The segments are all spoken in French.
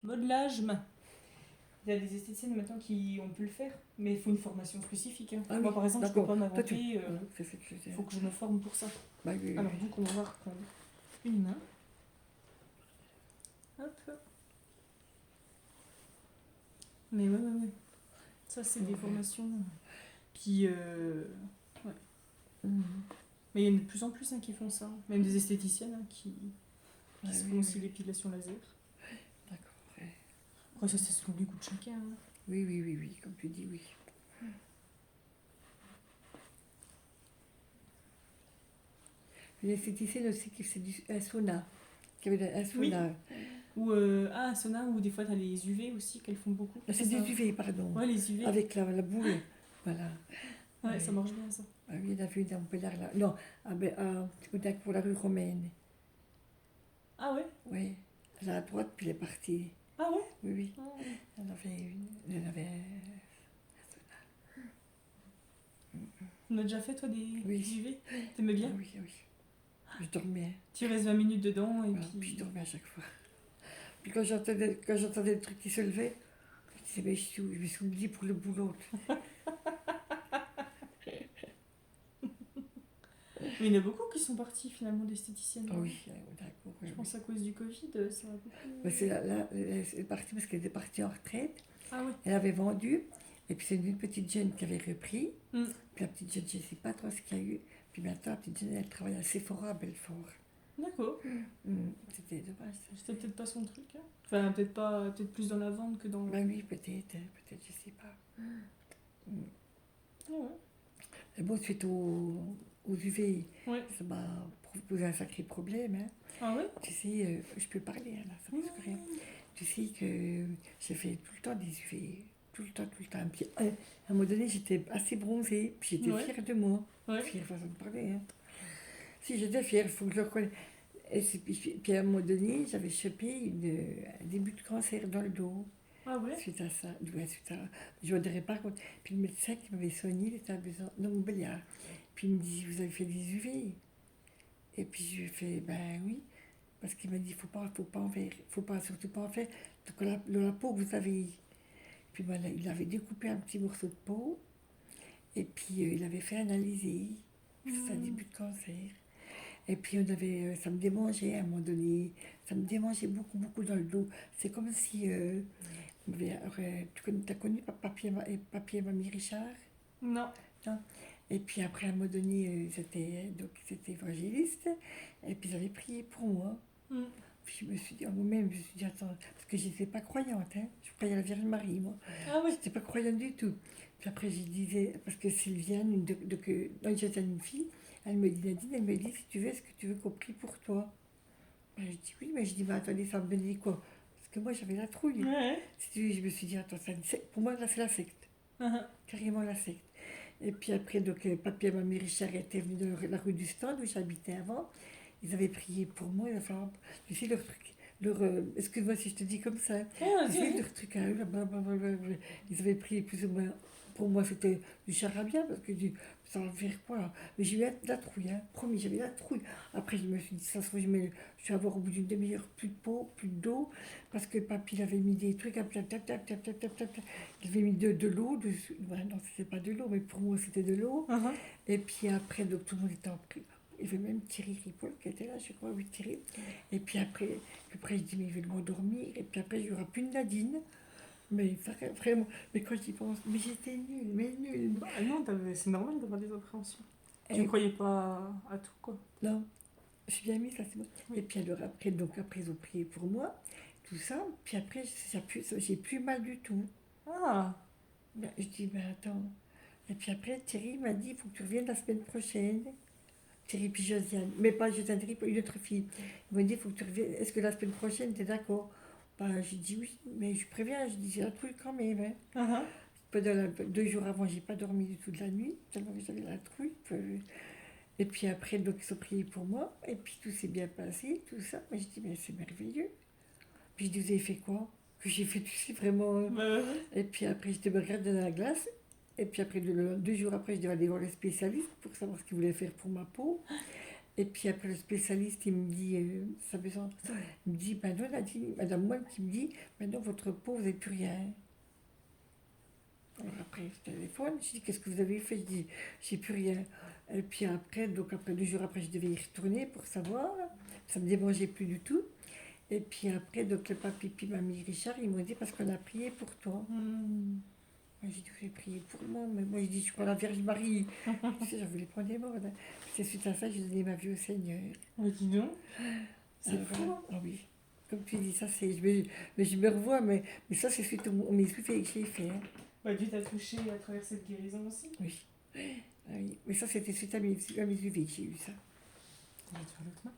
Modelage main. Il y a des esthéticiennes maintenant qui ont pu le faire, mais il faut une formation spécifique. Hein. Ah Moi, oui, par exemple, je peux d'accord. pas Toi, tu... m'inventer. c'est ce que je Il disais. faut que je me forme pour ça. Bah oui, oui, Alors, oui. du coup, on va reprendre une main. Hop. Mais ouais. Ça, c'est des formations qui. Ouais. Mais il y en a de plus en plus qui font ça. Même des esthéticiennes qui Ah se oui, font aussi oui. l'épilation laser. D'accord, ouais. Après, ça, c'est selon les goûts de chacun. Hein. Oui, comme tu dis, oui. Une esthéticienne aussi qui faisait un sauna. Qui avait un Oui. sauna. Ou un sauna, ou des fois, t'as les UV aussi qu'elles font beaucoup. Ah, c'est Ça, des UV, pardon. Ouais, les UV. Avec la boule. Voilà. Ouais, Oui. ça marche bien, ça. Ah oui, il y en a vu dans Montpellier, là. Non, pour la rue romaine. Ah ouais. Oui. Elle est à droite, puis elle est partie. Ah ouais. Oui. Ah. Elle avait une. Elle avait. On a déjà fait, toi, des Oui. UV. T'aimais bien. Oui. Je dormais. Tu restes 20 minutes dedans et Voilà. Puis je dormais à chaque fois. Puis quand j'entendais le truc qui se levait, je disais, mais je me suis oubliée pour le boulot. Mais il y en a beaucoup qui sont partis finalement d'esthéticiennes. Ah Hein. oui, d'accord. Je Oui. pense à cause du Covid, ça va beaucoup. Mais c'est elle est partie parce qu'elle était partie en retraite. Ah ouais. Elle avait vendu. Et puis c'est une petite jeune qui avait repris. Mm. Puis la petite jeune, je ne sais pas trop ce qu'il y a eu. Puis maintenant, la petite jeune, elle travaille à Sephora à Belfort. D'accord. C'était dommage. C'était peut-être pas son truc. Hein. Enfin, peut-être pas, peut-être plus dans la vente que dans. Ben oui, peut-être, je sais pas. Ah ouais. Mais bon, suite aux UV, Ouais. ça m'a posé un sacré problème. Hein. Ah ouais. Tu sais, je peux parler là, ça risque rien. Tu sais que j'ai fait tout le temps des UV. Tout le temps. Puis, à un moment donné, j'étais assez bronzée. Puis j'étais Ouais. fière de moi. Ouais. Fière façon de parler. Hein. Si j'étais fière, il faut que je le reconnaisse. Puis à un moment donné, j'avais chopé un début de cancer dans le dos. Ah ouais. Suite à ça, je ne dirais pas contre. Puis le médecin qui m'avait soigné, il était à besoin de Montbéliard. Puis il me dit, vous avez fait des UV? Et puis je lui ai fait, ben oui. Parce qu'il m'a dit, faut pas, surtout pas en faire de la peau que vous avez. Puis voilà, il avait découpé un petit morceau de peau. Et puis il avait fait analyser. C'est un début de cancer. Et puis ça me démangeait à un moment donné. Ça me démangeait beaucoup dans le dos. C'est comme si tu as connu Papier et Mamie Richard? Non. Non. Et puis après, à un moment donné, c'était évangéliste. Et puis ils avaient prié pour moi. Mm. Puis je me suis dit, moi-même, je me suis dit, attends, parce que j'étais pas croyante, hein. Je croyais à la Vierge Marie, moi. Ah ouais. J'étais pas croyante du tout. Puis après, je disais, parce que Sylviane, non, j'étais une fille, elle me dit, Nadine, elle me dit, si tu veux, est-ce que tu veux qu'on prie pour toi? Ben, je dis oui, mais je dis, mais attendez, ça me dit quoi? Parce que moi, j'avais la trouille. Ouais. Si tu veux, je me suis dit, attends, pour moi, là, c'est la secte. Carrément la secte. Et puis après, donc, Papy et Mamie Richard étaient venus dans la rue du Stand où j'habitais avant. Ils avaient prié pour moi. Enfin, tu sais, leur truc. Excuse-moi si je te dis comme ça. Tu sais, leur truc à eux, ils avaient prié plus ou moins. Pour moi, c'était du charabia, parce que ça va faire quoi là? Mais j'ai eu la trouille, hein. Promis, j'avais la trouille. Après, je me suis dit, ça se trouve, je vais avoir au bout d'une demi-heure plus de peau, plus d'eau, parce que papy il avait mis des trucs, il avait mis de l'eau dessus. Ouais, non, c'était pas de l'eau, mais pour moi, c'était de l'eau. Et puis après, donc, tout le monde était en prière. Il y avait même Thierry Ripoll qui était là, je crois, oui, Thierry. Et puis après je dis, mais il veut m'endormir. Et puis après, il n'y aura plus de Nadine. Mais vraiment, mais quand j'y pense, mais j'étais nulle, mais nulle. Bah non, c'est normal d'avoir des appréhensions. Tu Et ne croyais pas à tout, quoi. non, je suis bien mis, ça c'est bon. Oui. Et puis alors après, ils ont prié pour moi, tout ça. Puis après, j'ai plus mal du tout. Ah. Ben, je dis, ben attends. Et puis après, Thierry m'a dit, il faut que tu reviennes la semaine prochaine. Thierry puis Josiane, mais pas Josiane, Thierry, une autre fille. Il m'a dit, il faut que tu reviennes. Est-ce que la semaine prochaine, tu es d'accord? Ben, j'ai dit oui, mais je préviens, je dis, j'ai la trouille quand même. Hein. Pendant 2 jours avant, j'ai pas dormi du tout de la nuit, tellement que j'avais la trouille. Et puis après, donc, ils ont prié pour moi, et puis tout s'est bien passé, tout ça. Mais je dis, mais c'est merveilleux. Puis je dis, vous avez fait quoi? Que j'ai fait, tu sais, vraiment. Et puis après, j'étais me regarder dans la glace. Et puis après, 2 jours après, je devais aller voir les spécialistes pour savoir ce qu'ils voulaient faire pour ma peau. Et puis après, le spécialiste, il me dit, ça besoin, il me dit, ben non, elle a dit, Madame Moine qui me dit, maintenant votre peau, vous n'avez plus rien. Alors après, je téléphone, je dis, qu'est-ce que vous avez fait? Je dis, j'ai plus rien. Et puis après, donc après 2 jours après, je devais y retourner pour savoir. Ça me démangeait plus du tout. Et puis après, donc le papi et mamie Richard, ils m'ont dit, parce qu'on a prié pour toi. Moi, j'ai dit, vous avez prié pour moi, mais moi, je dis, je crois à la Vierge Marie. Tu sais, je voulais prendre des morts. Là. C'est suite à ça que j'ai donné ma vie au Seigneur. Mais dis donc, c'est Ah, fou. Hein. ah oui. Comme tu dis, ça, c'est. Je me revois, mais ça, c'est suite aux mésuits que j'ai fait. Hein. Ouais, Dieu t'a touché à travers cette guérison aussi. Oui. Ah oui. Mais ça, c'était suite à mes UV que j'ai eu ça. Ouais, tu vois l'autre main.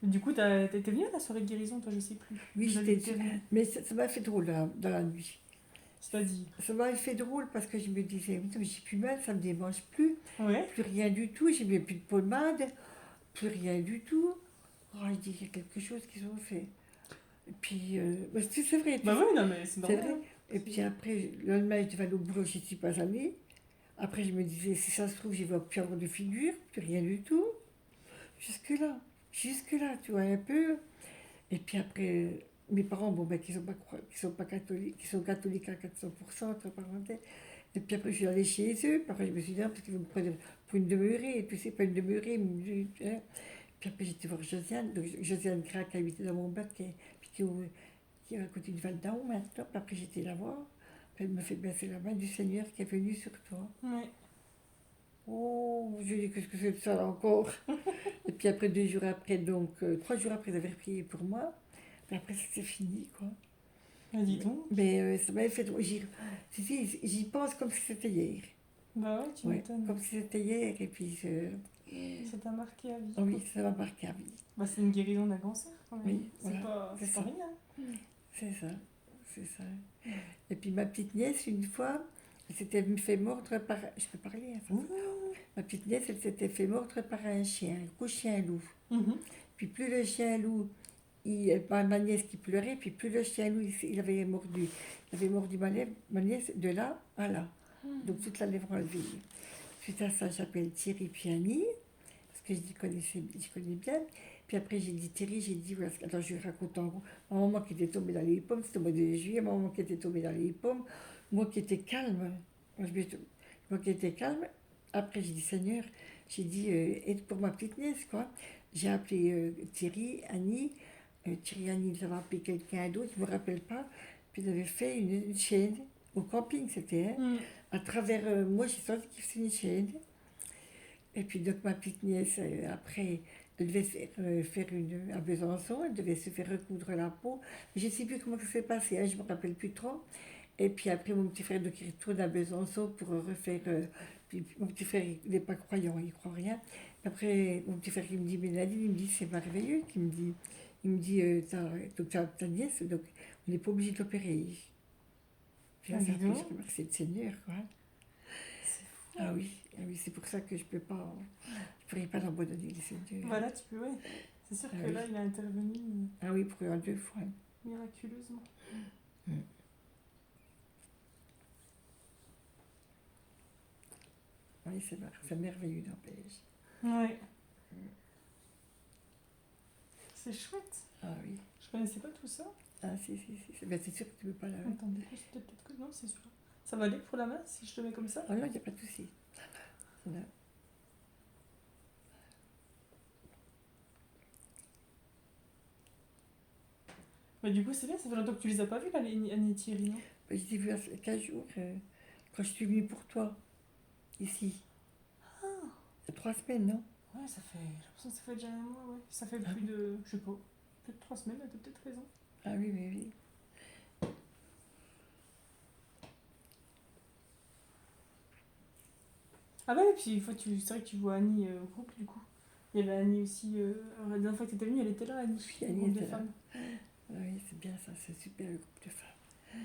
Mais du coup, t'étais venue à la soirée de guérison, toi, je sais plus. Oui, j'étais. Mais ça m'a fait drôle là, dans la nuit. C'est-à-dire. Ça m'a fait drôle parce que je me disais, mais j'ai plus mal, ça me démange plus. Ouais. Plus rien du tout, j'ai même plus de pommade, plus rien du tout. Oh, je dis, il y a quelque chose qu'ils ont fait. Et puis, c'est vrai. Bah oui, non, mais c'est C'est normal. vrai. Et puis après, le lendemain, je devais aller au boulot, je n'y suis pas allée. Après, je me disais, si ça se trouve, je ne vais plus avoir de figure, plus rien du tout. Jusque-là, tu vois, un peu. Et puis après, mes parents, bon, ben, qui sont pas catholiques, qui sont catholiques à 400%, entre parenthèses. Et puis après, je suis allée chez eux. Après, je me suis dit, ah, parce qu'ils vont me prendre pour une demeurée. Et tu sais, pas une demeurée, mais hein. Puis après, j'étais voir Josiane. Donc, Josiane Crac, qui habitait dans mon bac, puis qui est à côté du Val d'Aon maintenant. Puis après, j'étais la voir. Puis elle me fait, ben, c'est la main du Seigneur qui est venue sur toi. Ouais. Oh, je dis, qu'est-ce que c'est que ça là, encore? Et puis après, 2 jours après, donc 3 jours après, ils avaient prié pour moi. Puis après, c'était fini, quoi. Bah dis donc. Mais ça m'avait fait drôle. J'y pense comme si c'était hier. Bah ouais, tu Ouais, m'étonnes. comme si c'était hier. Et puis, Ça t'a marqué à vie. ah oui, ça m'a marqué à vie. Bah c'est une guérison d'un cancer quand même. Oui, C'est voilà, pas, c'est c'est pas ça. rien. C'est ça, c'est ça. Et puis ma petite nièce, une fois, elle s'était fait mordre par... Je peux parler, hein, ça. Ouh. Ma petite nièce, elle s'était fait mordre par un chien, un gros chien loup. Mhm. Puis plus le chien loup, ma nièce qui pleurait, puis plus le chien loup, il avait mordu. Il avait mordu ma nièce de là à là. Donc toute la lèvre enlevée. Suite à ça, j'appelle Thierry puis Annie, parce que je connais bien. Puis après, j'ai dit Thierry, j'ai dit, voilà, attends, je lui raconte en gros. Ma maman qui était tombée dans les pommes, c'était au mois de juillet, ma maman qui était tombée dans les pommes, moi qui étais calme. Moi qui étais calme. Après, j'ai dit, Seigneur, j'ai dit, aide pour ma petite nièce, quoi. J'ai appelé Thierry, Annie. Thierry, Annie, ils avaient appelé quelqu'un d'autre, je ne me rappelle pas. Puis ils avaient fait une chaîne, au camping, c'était, hein. À travers moi, j'ai senti qu'il faisait une chaîne. Et puis, donc, ma petite nièce, après, elle devait faire à Besançon, elle devait se faire recoudre la peau. Je ne sais plus comment ça s'est passé, hein, je ne me rappelle plus trop. Et puis après, mon petit frère, donc, il retourne à Besançon pour refaire. Puis mon petit frère, il n'est pas croyant, il ne croit rien. Après, mon petit frère, il me dit, mais Nadine, il me dit, c'est merveilleux. Il me dit, donc, ta nièce, donc, on n'est pas obligé de l'opérer. Puis là, Ah, ça dis fait, donc. je remercie le Seigneur, quoi. Ah oui, c'est pour ça que je pourrais pas l'abandonner, le Seigneur. Voilà, tu peux, ouais. C'est sûr Ah que oui. là, il a intervenu Ah oui, pour 2 fois. miraculeusement. Oui, c'est merveilleux, n'empêche. Ouais. C'est chouette. Ah oui. Je connaissais pas tout ça. Ah si. Ben, c'est sûr que tu ne veux pas la... Attendez, peut-être que non, c'est sûr. Ça va aller pour la main si je te mets comme ça? Ah non, il n'y a pas de souci. Voilà. Mais du coup, c'est bien, ça fait longtemps que tu les as pas vus, là, Annie et Thierry, non? Ben, je t'ai vu il y a 15 jours, quand je suis venue pour toi, ici. Ah. Il y a 3 semaines, non? Ouais, ça fait. J'ai l'impression que ça fait déjà un mois, ouais. Ça fait plus de. Je sais pas. Peut-être 3 semaines, t'as peut-être raison. Ah oui. Ah ouais, et puis une fois, c'est vrai que tu vois Annie au groupe, du coup. Il y avait Annie aussi. Alors, la dernière fois que t'étais venue, elle était là, Annie. Oui, au Annie groupe des était là. femmes. Ah oui, c'est bien ça, c'est super le groupe de femmes.